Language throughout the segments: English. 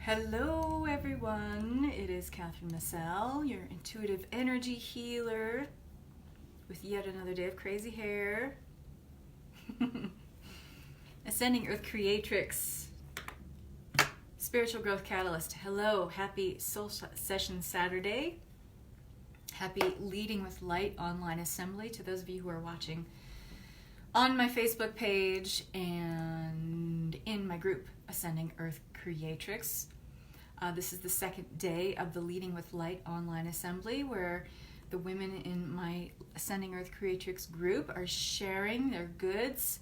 Hello everyone, it is Catherine Massell, your intuitive energy healer with yet another day of crazy hair. Ascending Earth Creatrix, Spiritual Growth Catalyst. Hello, happy Soul Session Saturday. Happy Leading with Light online assembly to those of you who are watching on my Facebook page and in my group, Ascending Earth Creatrix. This is the second day of the Leading with Light online assembly where the women in my Ascending Earth Creatrix group are sharing their goods,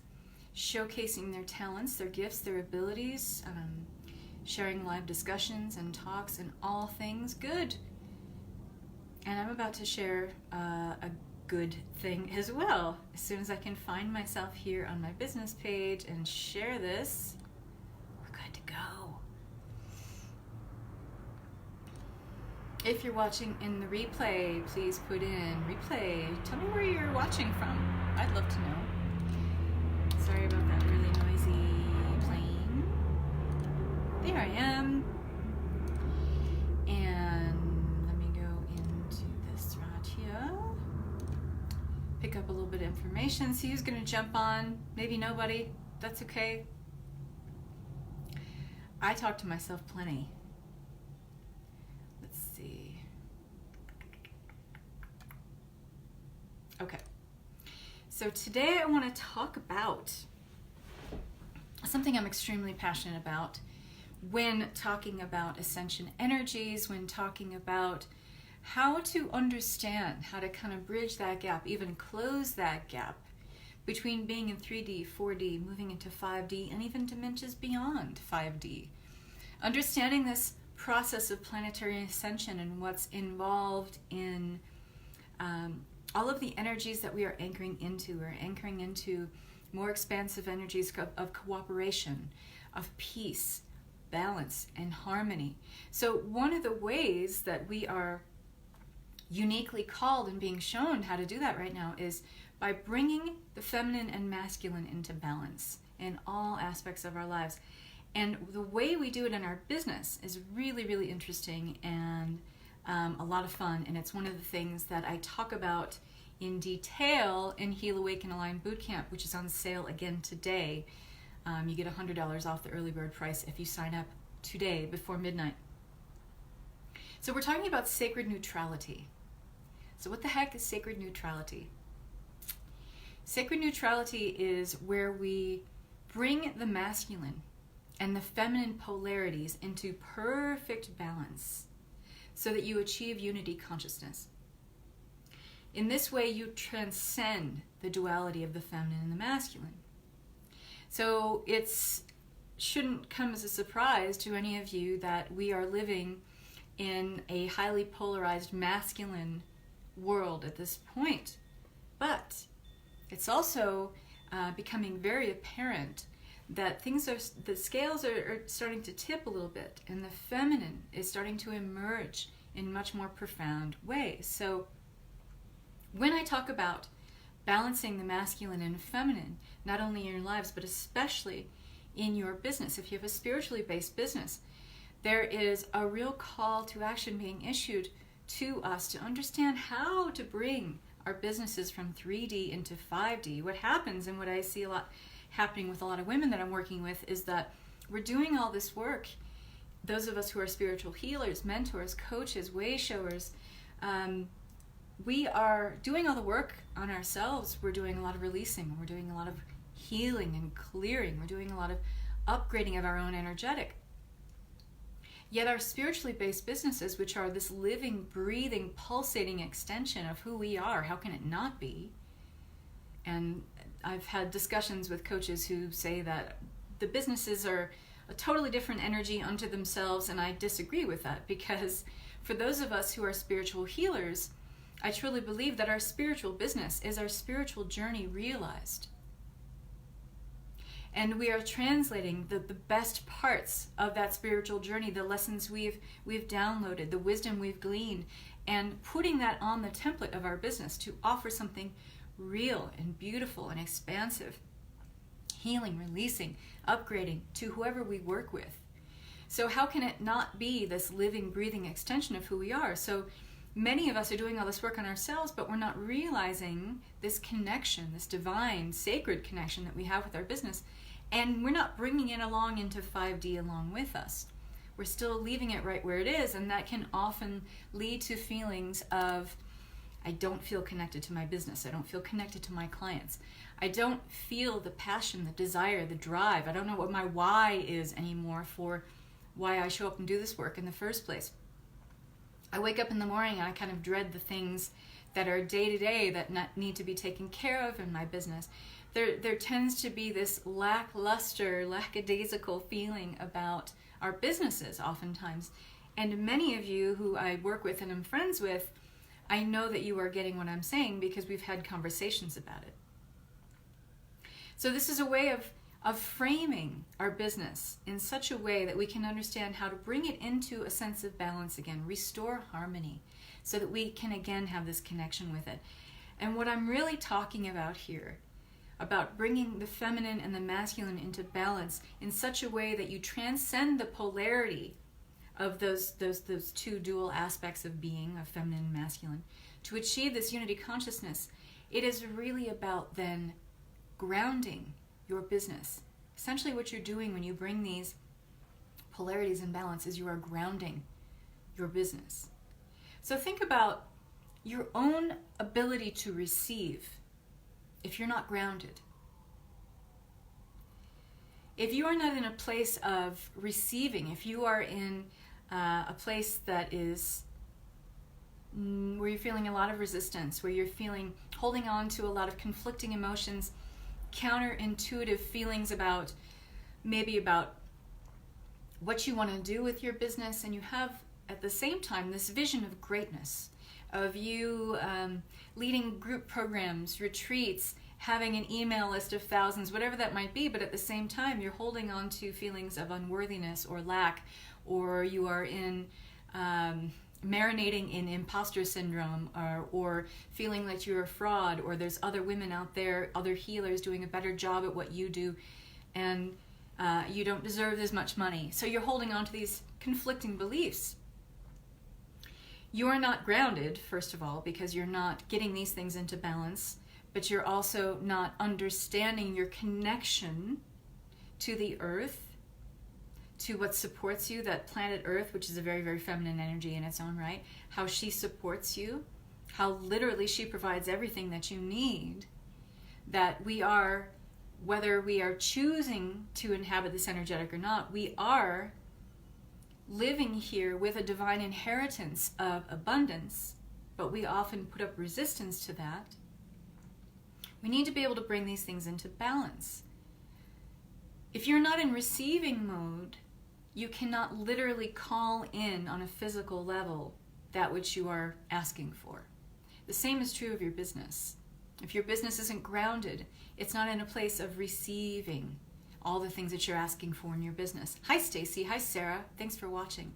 showcasing their talents, their gifts, their abilities, sharing live discussions and talks and all things good. And I'm about to share a good thing as well. As soon as I can find myself here on my business page and share this, we're good to go. If you're watching in the replay, please put in replay. Tell me where you're watching from. I'd love to know. Sorry about that really noisy plane. There I am. And let me go into this right here. Pick up a little bit of information. See who's going to jump on. Maybe nobody. That's okay. I talk to myself plenty. Let's see. Okay. So today I want to talk about something I'm extremely passionate about when talking about ascension energies, when talking about how to understand, how to kind of bridge that gap, even close that gap between being in 3D, 4D, moving into 5D, and even dimensions beyond 5D. Understanding this process of planetary ascension and what's involved in all of the energies that we are anchoring into. We're anchoring into more expansive energies of cooperation, of peace, balance, and harmony. So one of the ways that we are uniquely called and being shown how to do that right now is by bringing the feminine and masculine into balance in all aspects of our lives. And the way we do it in our business is really, really interesting and a lot of fun. And it's one of the things that I talk about in detail in Awaken Align Bootcamp, which is on sale again today. You get $100 off the early bird price if you sign up today before midnight. So we're talking about sacred neutrality. So what the heck is sacred neutrality? Sacred neutrality is where we bring the masculine and the feminine polarities into perfect balance so that you achieve unity consciousness. In this way, you transcend the duality of the feminine and the masculine. So it shouldn't come as a surprise to any of you that we are living in a highly polarized masculine world at this point. But it's also becoming very apparent that the scales are starting to tip a little bit, and the feminine is starting to emerge in much more profound ways. So when I talk about balancing the masculine and feminine, not only in your lives, but especially in your business, if you have a spiritually based business, there is a real call to action being issued to us to understand how to bring our businesses from 3D into 5D. What happens, and what I see a lot happening with a lot of women that I'm working with, is that we're doing all this work. Those of us who are spiritual healers, mentors, coaches, way showers, we are doing all the work on ourselves. We're doing a lot of releasing. We're doing a lot of healing and clearing. We're doing a lot of upgrading of our own energetic. Yet our spiritually based businesses, which are this living, breathing, pulsating extension of who we are, how can it not be? And I've had discussions with coaches who say that the businesses are a totally different energy unto themselves, and I disagree with that, because for those of us who are spiritual healers, I truly believe that our spiritual business is our spiritual journey realized. And we are translating the best parts of that spiritual journey, the lessons we've downloaded, the wisdom we've gleaned, and putting that on the template of our business to offer something real and beautiful and expansive, healing, releasing, upgrading to whoever we work with. So how can it not be this living, breathing extension of who we are? So many of us are doing all this work on ourselves, but we're not realizing this connection, this divine, sacred connection that we have with our business. And we're not bringing it along into 5D along with us. We're still leaving it right where it is, and that can often lead to feelings of, I don't feel connected to my business. I don't feel connected to my clients. I don't feel the passion, the desire, the drive. I don't know what my why is anymore for why I show up and do this work in the first place. I wake up in the morning and I kind of dread the things that are day-to-day that need to be taken care of in my business. There tends to be this lackluster, lackadaisical feeling about our businesses oftentimes. And many of you who I work with and am friends with, I know that you are getting what I'm saying because we've had conversations about it. So this is a way of framing our business in such a way that we can understand how to bring it into a sense of balance again, restore harmony, so that we can again have this connection with it. And what I'm really talking about here, about bringing the feminine and the masculine into balance in such a way that you transcend the polarity of those two dual aspects of being, of feminine and masculine, to achieve this unity consciousness, it is really about then grounding your business. Essentially what you're doing when you bring these polarities in balance is you are grounding your business. So think about your own ability to receive if you're not grounded. If you are not in a place of receiving, if you are in a place that is where you're feeling a lot of resistance, where you're feeling holding on to a lot of conflicting emotions, counterintuitive feelings about what you want to do with your business, and you have at the same time this vision of greatness, of you leading group programs, retreats, having an email list of thousands, whatever that might be, but at the same time you're holding on to feelings of unworthiness or lack, or you are in marinating in imposter syndrome, or feeling like you're a fraud, or there's other women out there, other healers doing a better job at what you do, and you don't deserve as much money. So you're holding on to these conflicting beliefs. You're not grounded, first of all, because you're not getting these things into balance, but you're also not understanding your connection to the earth, to what supports you, that planet Earth, which is a very, very feminine energy in its own right, how she supports you, how literally she provides everything that you need, that we are, whether we are choosing to inhabit this energetic or not, we are living here with a divine inheritance of abundance, but we often put up resistance to that. We need to be able to bring these things into balance. If you're not in receiving mode, you cannot literally call in on a physical level that which you are asking for. The same is true of your business. If your business isn't grounded, it's not in a place of receiving all the things that you're asking for in your business. Hi Stacy, hi Sarah, thanks for watching.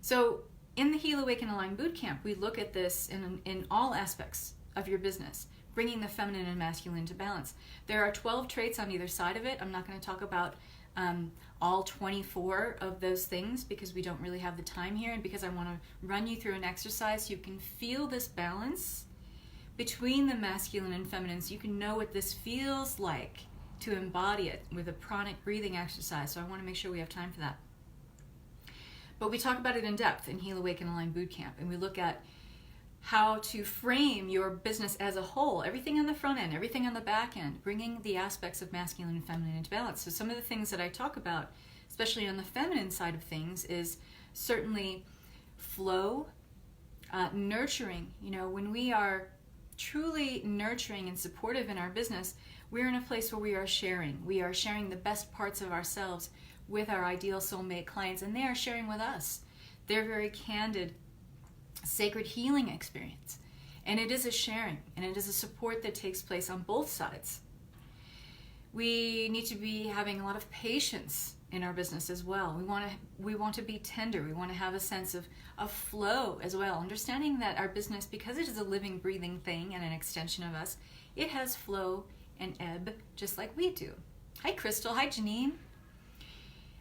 So in the Heal, Awaken, Align Bootcamp, we look at this in all aspects of your business, bringing the feminine and masculine into balance. There are 12 traits on either side of it. I'm not going to talk about all 24 of those things because we don't really have the time here, and because I want to run you through an exercise so you can feel this balance between the masculine and feminine, so you can know what this feels like to embody it with a pranic breathing exercise. So I want to make sure we have time for that. But we talk about it in depth in Heal, Awaken, Align Bootcamp, and we look at how to frame your business as a whole, everything on the front end, everything on the back end, bringing the aspects of masculine and feminine into balance. So some of the things that I talk about, especially on the feminine side of things, is certainly flow, nurturing. You know, when we are truly nurturing and supportive in our business, we're in a place where we are sharing. We are sharing the best parts of ourselves with our ideal soulmate clients, and they are sharing with us. They're very candid, sacred healing experience. And it is a sharing, and it is a support that takes place on both sides. We need to be having a lot of patience in our business as well. We want to be tender. We want to have a sense of flow as well. Understanding that our business, because it is a living, breathing thing and an extension of us, it has flow and ebb just like we do. Hi Crystal, hi Janine.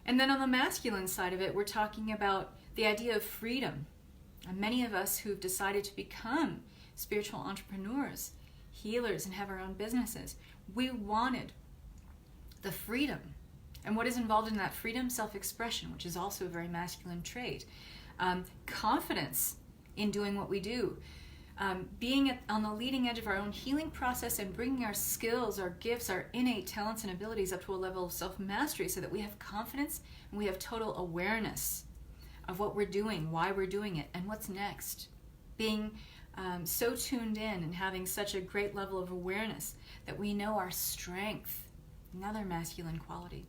And then on the masculine side of it, we're talking about the idea of freedom. And many of us who've decided to become spiritual entrepreneurs, healers, and have our own businesses, we wanted the freedom. And what is involved in that freedom? Self-expression, which is also a very masculine trait. Confidence in doing what we do. Being on the leading edge of our own healing process and bringing our skills, our gifts, our innate talents and abilities up to a level of self-mastery so that we have confidence and we have total awareness of what we're doing, why we're doing it, and what's next. Being so tuned in and having such a great level of awareness that we know our strength, another masculine quality.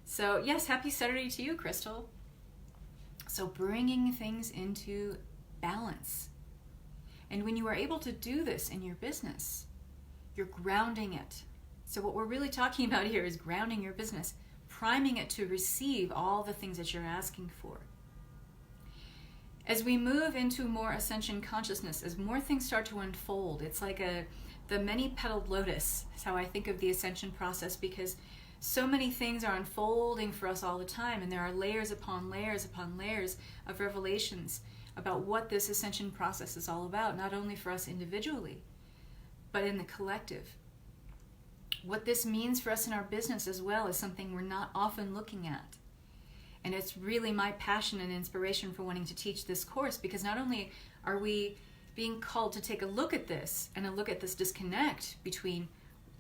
So yes, happy Saturday to you, Crystal. So bringing things into balance. And when you are able to do this in your business, you're grounding it. So what we're really talking about here is grounding your business, priming it to receive all the things that you're asking for. As we move into more ascension consciousness, as more things start to unfold, it's like the many-petaled lotus is how I think of the ascension process, because so many things are unfolding for us all the time, and there are layers upon layers upon layers of revelations about what this ascension process is all about, not only for us individually, but in the collective. What this means for us in our business as well is something we're not often looking at. And it's really my passion and inspiration for wanting to teach this course, because not only are we being called to take a look at this and a look at this disconnect between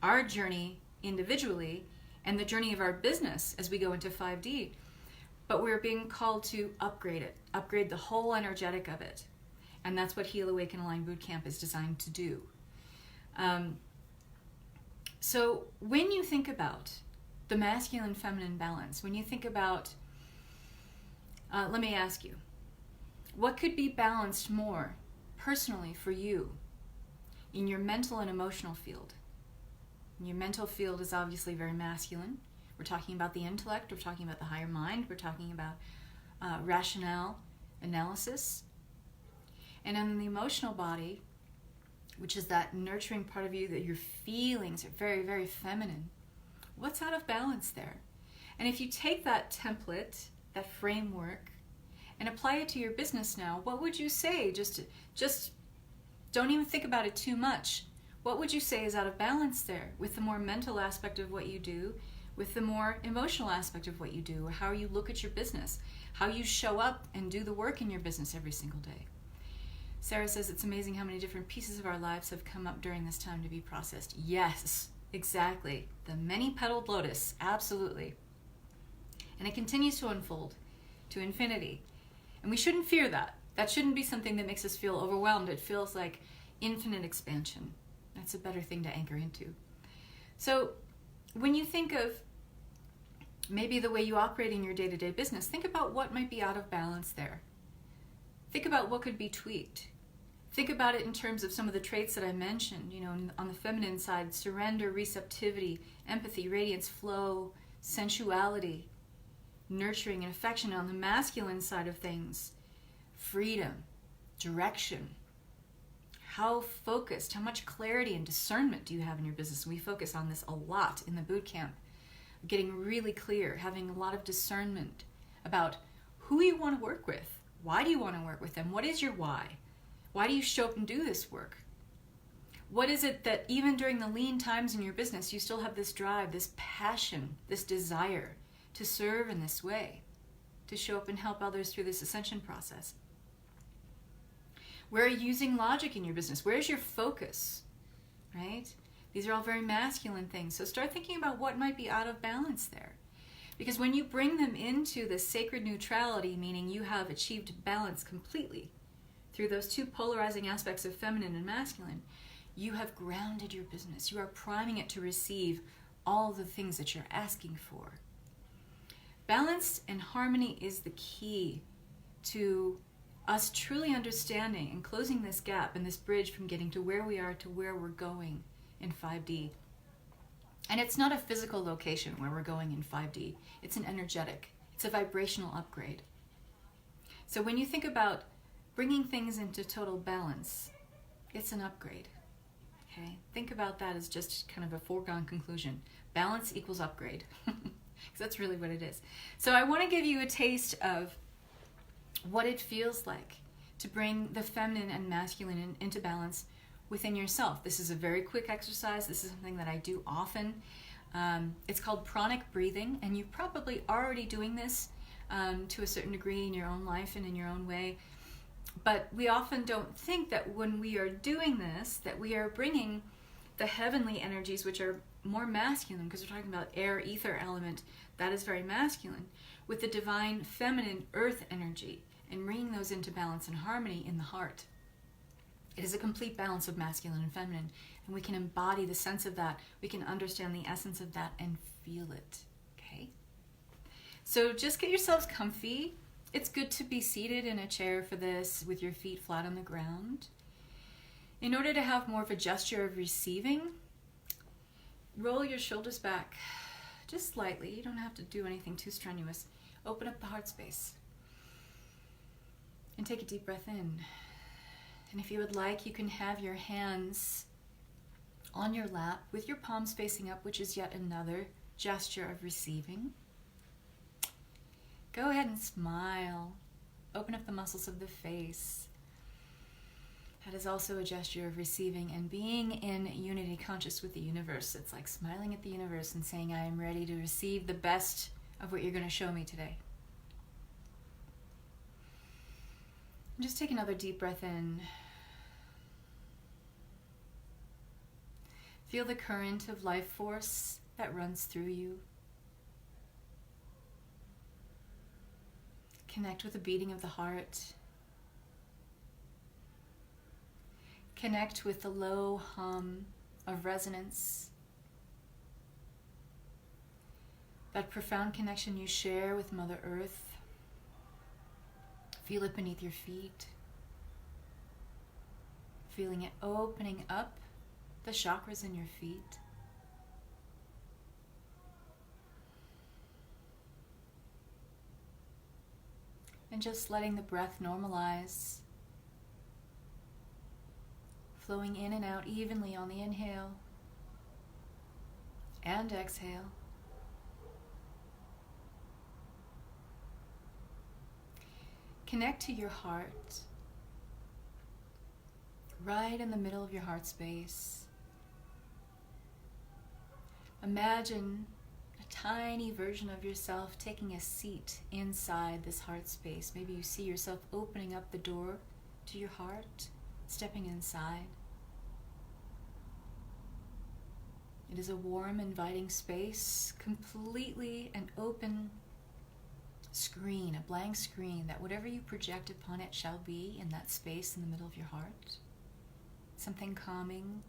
our journey individually and the journey of our business as we go into 5D, but we're being called to upgrade it, upgrade the whole energetic of it. And that's what Awaken Align Bootcamp is designed to do. So when you think about the masculine-feminine balance, when you think about, let me ask you, what could be balanced more personally for you in your mental and emotional field? And your mental field is obviously very masculine. We're talking about the intellect, we're talking about the higher mind, we're talking about rationale, analysis. And in the emotional body, which is that nurturing part of you that your feelings are very, very feminine, what's out of balance there? And if you take that template, that framework, and apply it to your business now, what would you say? Just don't even think about it too much. What would you say is out of balance there with the more mental aspect of what you do, with the more emotional aspect of what you do, or how you look at your business, how you show up and do the work in your business every single day? Sarah says it's amazing how many different pieces of our lives have come up during this time to be processed. Yes, exactly. The many-petaled lotus, absolutely. And it continues to unfold to infinity. And we shouldn't fear that. That shouldn't be something that makes us feel overwhelmed. It feels like infinite expansion. That's a better thing to anchor into. So when you think of maybe the way you operate in your day-to-day business, think about what might be out of balance there. Think about what could be tweaked. Think about it in terms of some of the traits that I mentioned, on the feminine side: surrender, receptivity, empathy, radiance, flow, sensuality, nurturing and affection. On the masculine side of things, freedom, direction. How focused, how much clarity and discernment do you have in your business? We focus on this a lot in the bootcamp. Getting really clear, having a lot of discernment about who you want to work with. Why do you want to work with them? What is your why? Why do you show up and do this work? What is it that even during the lean times in your business, you still have this drive, this passion, this desire to serve in this way, to show up and help others through this ascension process? Where are you using logic in your business? Where's your focus, right? These are all very masculine things. So start thinking about what might be out of balance there. Because when you bring them into the sacred neutrality, meaning you have achieved balance completely through those two polarizing aspects of feminine and masculine, you have grounded your business. You are priming it to receive all the things that you're asking for. Balance and harmony is the key to us truly understanding and closing this gap and this bridge from getting to where we are to where we're going in 5D. And it's not a physical location where we're going in 5D. It's an energetic. It's a vibrational upgrade. So when you think about bringing things into total balance, it's an upgrade. Okay? Think about that as just kind of a foregone conclusion. Balance equals upgrade. because that's really what it is. So I want to give you a taste of what it feels like to bring the feminine and masculine into balance within yourself. This is a very quick exercise. This is something that I do often. It's called pranic breathing, and you're probably already doing this to a certain degree in your own life and in your own way. But we often don't think that when we are doing this, that we are bringing the heavenly energies, which are more masculine, because we're talking about air, ether element, that is very masculine, with the divine feminine earth energy, and bringing those into balance and harmony in the heart. It is a complete balance of masculine and feminine, and we can embody the sense of that. We can understand the essence of that and feel it, okay? So just get yourselves comfy. It's good to be seated in a chair for this with your feet flat on the ground. In order to have more of a gesture of receiving, roll your shoulders back just slightly. You don't have to do anything too strenuous. Open up the heart space. And take a deep breath in. And if you would like, you can have your hands on your lap with your palms facing up, which is yet another gesture of receiving. Go ahead and smile. Open up the muscles of the face. That is also a gesture of receiving and being in unity conscious with the universe. It's like smiling at the universe and saying, I am ready to receive the best of what you're going to show me today. And just take another deep breath in. Feel the current of life force that runs through you. Connect with the beating of the heart. Connect with the low hum of resonance. That profound connection you share with Mother Earth. Feel it beneath your feet. Feeling it opening up the chakras in your feet. And just letting the breath normalize. Flowing in and out evenly on the inhale and exhale. Connect to your heart, right in the middle of your heart space. Imagine a tiny version of yourself taking a seat inside this heart space. Maybe you see yourself opening up the door to your heart, stepping inside. It is a warm, inviting space, completely an open screen, a blank screen, that whatever you project upon it shall be in that space in the middle of your heart. Something calming.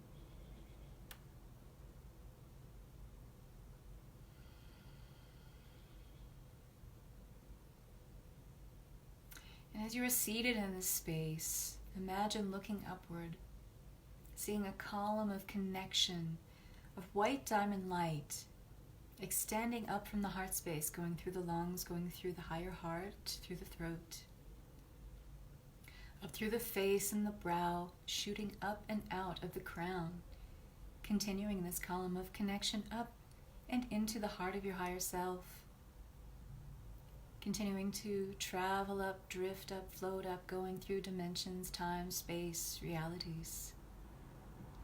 And as you are seated in this space, imagine looking upward, seeing a column of connection, of white diamond light, extending up from the heart space, going through the lungs, going through the higher heart, through the throat, up through the face and the brow, shooting up and out of the crown, continuing this column of connection up and into the heart of your higher self, continuing to travel up, drift up, float up, going through dimensions, time, space, realities.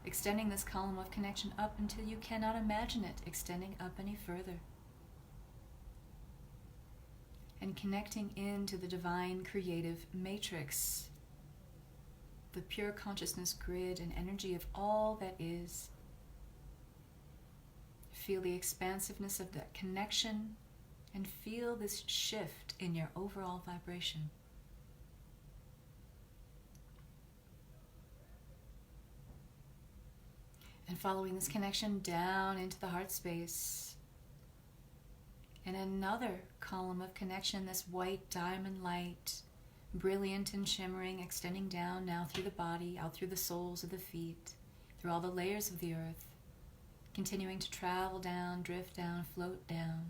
Extending this column of connection up until you cannot imagine it extending up any further. And connecting into the divine creative matrix, the pure consciousness grid and energy of all that is. Feel the expansiveness of that connection and feel this shift in your overall vibration. And following this connection down into the heart space. And another column of connection, this white diamond light, brilliant and shimmering, extending down now through the body, out through the soles of the feet, through all the layers of the earth, continuing to travel down, drift down, float down,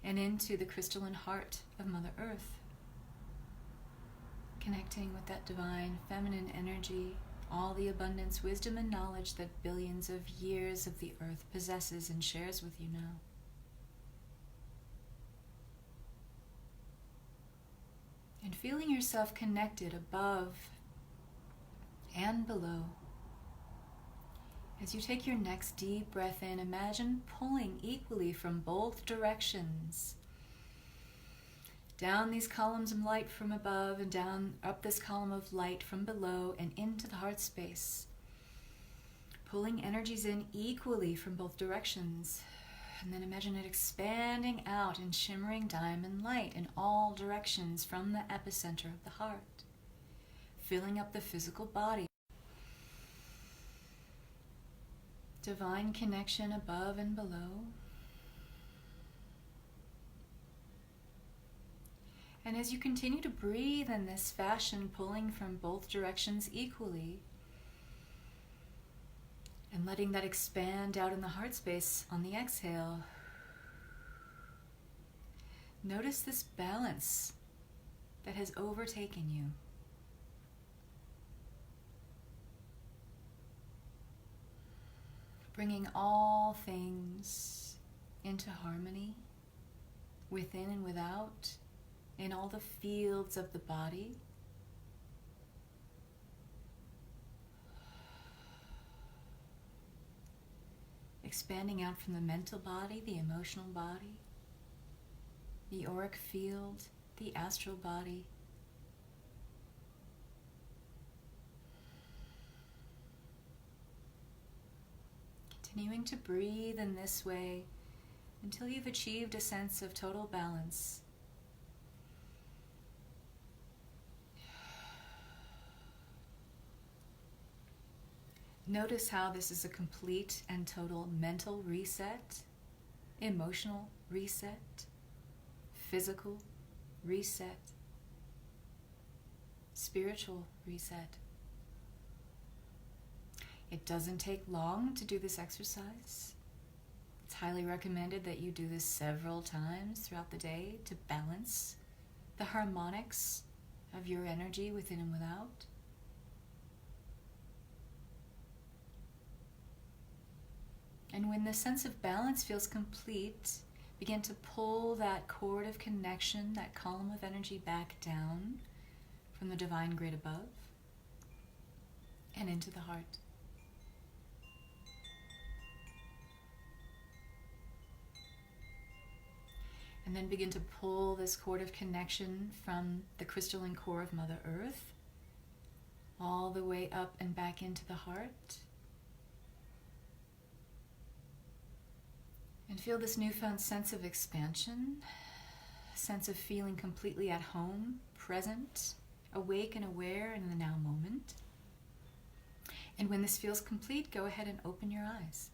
and into the crystalline heart of Mother Earth, connecting with that divine feminine energy, all the abundance, wisdom, and knowledge that billions of years of the earth possesses and shares with you now. feeling yourself connected above and below. As you take your next deep breath in, imagine pulling equally from both directions. Down these columns of light from above and down up this column of light from below and into the heart space. Pulling energies in equally from both directions. And then imagine it expanding out in shimmering diamond light in all directions from the epicenter of the heart, filling up the physical body. Divine connection above and below. And as you continue to breathe in this fashion, pulling from both directions equally, and letting that expand out in the heart space on the exhale, notice this balance that has overtaken you. Bringing all things into harmony, within and without, in all the fields of the body. Expanding out from the mental body, the emotional body, the auric field, the astral body. Continuing to breathe in this way until you've achieved a sense of total balance. Notice how this is a complete and total mental reset, emotional reset, physical reset, spiritual reset. It doesn't take long to do this exercise. It's highly recommended that you do this several times throughout the day to balance the harmonics of your energy within and without. And when the sense of balance feels complete, begin to pull that cord of connection, that column of energy back down from the divine grid above and into the heart. And then begin to pull this cord of connection from the crystalline core of Mother Earth all the way up and back into the heart. And feel this newfound sense of expansion, a sense of feeling completely at home, present, awake and aware in the now moment. And when this feels complete, go ahead and open your eyes.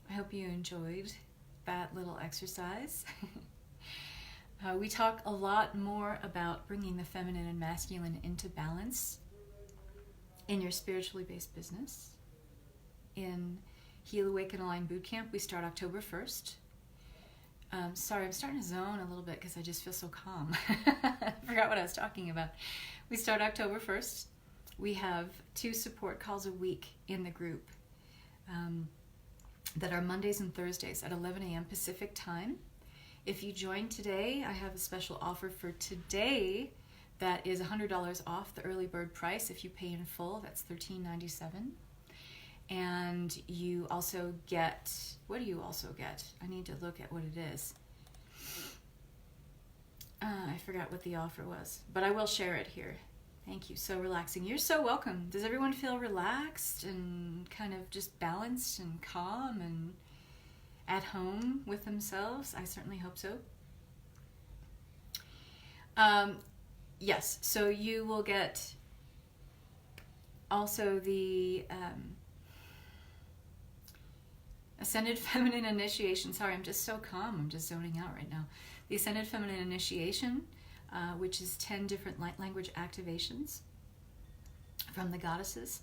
I hope you enjoyed that little exercise. We talk a lot more about bringing the feminine and masculine into balance in your spiritually based business. In Heal, Awaken, Align Bootcamp, we start October 1st. Sorry, I'm starting to zone a little bit because I just feel so calm. I forgot what I was talking about. We start October 1st. We have 2 support calls a week in the group that are Mondays and Thursdays at 11 a.m. Pacific time. If you join today, I have a special offer for today that is $100 off the early bird price. If you pay in full, that's $13.97. And you also get, what do you also get? I need to look at what it is. I forgot what the offer was, but I will share it here. Thank you. So relaxing. You're so welcome. Does everyone feel relaxed and kind of just balanced and calm and at home with themselves? I certainly hope so. Yes, so you will get also the Ascended Feminine Initiation. Sorry, I'm just so calm. I'm just zoning out right now. The Ascended Feminine Initiation, which is 10 different light language activations from the goddesses,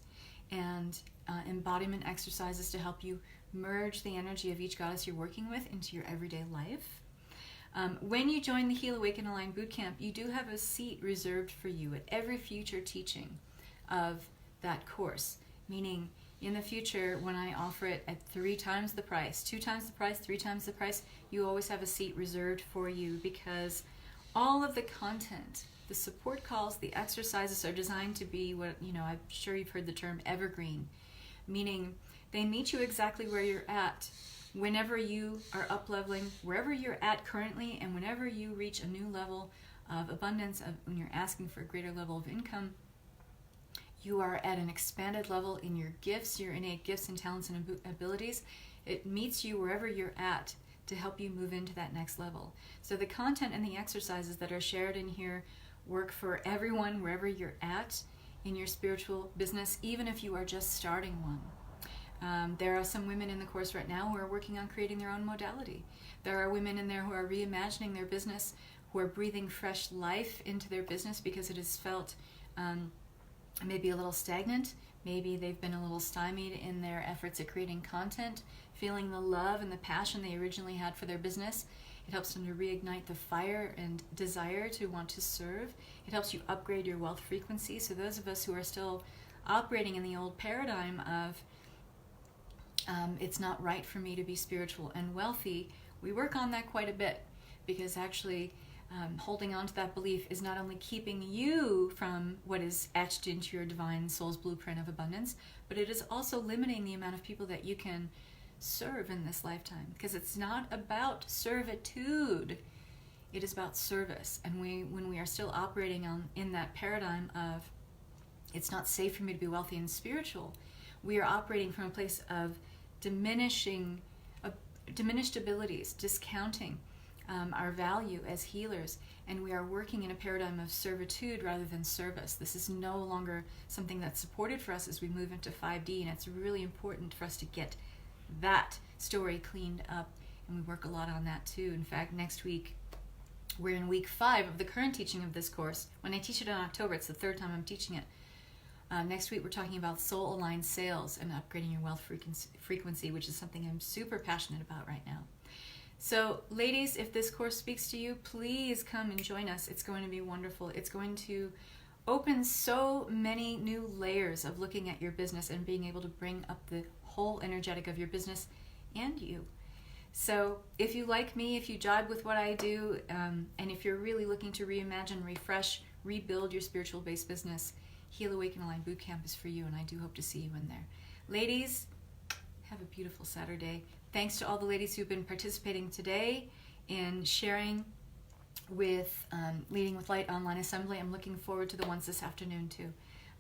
and embodiment exercises to help you merge the energy of each goddess you're working with into your everyday life. When you join the Heal, Awaken, Align Bootcamp, you do have a seat reserved for you at every future teaching of that course, meaning in the future, when I offer it at 3 times the price, 2 times the price, 3 times the price, you always have a seat reserved for you, because all of the content, the support calls, the exercises are designed to be what, I'm sure you've heard the term evergreen, meaning they meet you exactly where you're at. Whenever you are up-leveling, wherever you're at currently, and whenever you reach a new level of abundance, when you're asking for a greater level of income, you are at an expanded level in your gifts, your innate gifts and talents and abilities. It meets you wherever you're at to help you move into that next level. So the content and the exercises that are shared in here work for everyone wherever you're at in your spiritual business, even if you are just starting one. There are some women in the course right now who are working on creating their own modality. There are women in there who are reimagining their business, who are breathing fresh life into their business because it has felt maybe a little stagnant. Maybe they've been a little stymied in their efforts at creating content, feeling the love and the passion they originally had for their business. It helps them to reignite the fire and desire to want to serve. It helps you upgrade your wealth frequency. So those of us who are still operating in the old paradigm of it's not right for me to be spiritual and wealthy, we work on that quite a bit, because actually holding on to that belief is not only keeping you from what is etched into your divine soul's blueprint of abundance, but it is also limiting the amount of people that you can serve in this lifetime, because it's not about servitude, it is about service. And when we are still operating in that paradigm of it's not safe for me to be wealthy and spiritual, we are operating from a place of diminished abilities, discounting our value as healers, and we are working in a paradigm of servitude rather than service. This is no longer something that's supported for us as we move into 5D, and it's really important for us to get that story cleaned up, and we work a lot on that too. In fact, next week we're in week 5 of the current teaching of this course. When I teach it in October, it's the 3rd time I'm teaching it. Next week we're talking about soul-aligned sales and upgrading your wealth frequency, which is something I'm super passionate about right now. So ladies, if this course speaks to you, please come and join us. It's going to be wonderful. It's going to open so many new layers of looking at your business and being able to bring up the whole energetic of your business and you. So if you like me, if you jibe with what I do, and if you're really looking to reimagine, refresh, rebuild your spiritual-based business, Heal, Awaken, Align Bootcamp is for you, and I do hope to see you in there. Ladies, have a beautiful Saturday. Thanks to all the ladies who've been participating today in sharing with Leading with Light Online Assembly. I'm looking forward to the ones this afternoon too.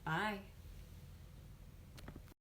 Bye.